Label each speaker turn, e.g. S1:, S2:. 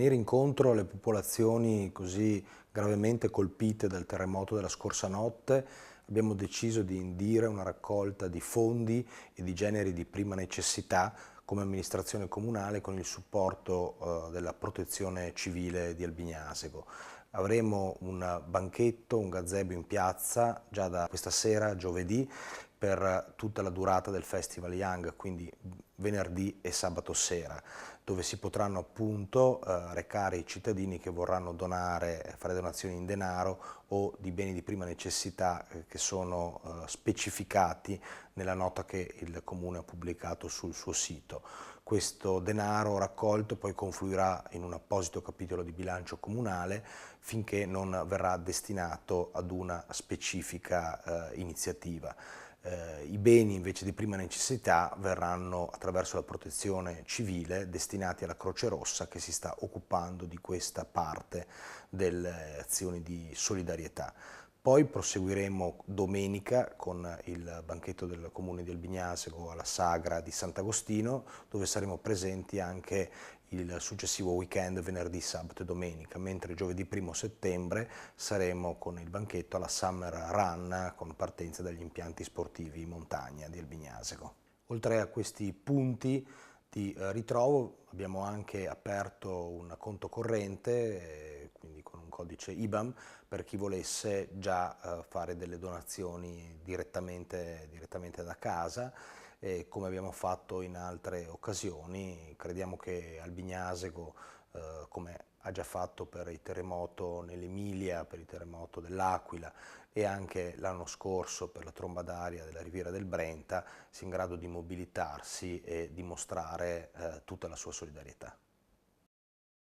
S1: venire incontro alle popolazioni così gravemente colpite dal terremoto della scorsa notte, abbiamo deciso di indire una raccolta di fondi e di generi di prima necessità come amministrazione comunale con il supporto della Protezione Civile di Albignasego. Avremo un banchetto, un gazebo in piazza già da questa sera, giovedì, per tutta la durata del Festival Young, quindi venerdì e sabato sera, dove si potranno appunto recare i cittadini che vorranno donare, fare donazioni in denaro o di beni di prima necessità che sono specificati nella nota che il Comune ha pubblicato sul suo sito. Questo denaro raccolto poi confluirà in un apposito capitolo di bilancio comunale finché non verrà destinato ad una specifica iniziativa. I beni invece di prima necessità verranno attraverso la protezione civile destinati alla Croce Rossa che si sta occupando di questa parte delle azioni di solidarietà. Poi proseguiremo domenica con il banchetto del Comune di Albignasego alla Sagra di Sant'Agostino, dove saremo presenti anche il successivo weekend venerdì, sabato e domenica, mentre giovedì 1 settembre saremo con il banchetto alla Summer Run con partenza dagli impianti sportivi in montagna di Albignasego. Oltre a questi punti di ritrovo abbiamo anche aperto un conto corrente, quindi con un codice IBAN, per chi volesse già fare delle donazioni direttamente da casa. E come abbiamo fatto in altre occasioni, crediamo che Albignasego, come ha già fatto per il terremoto nell'Emilia, per il terremoto dell'Aquila e anche l'anno scorso per la tromba d'aria della Riviera del Brenta, sia in grado di mobilitarsi e dimostrare tutta la sua solidarietà.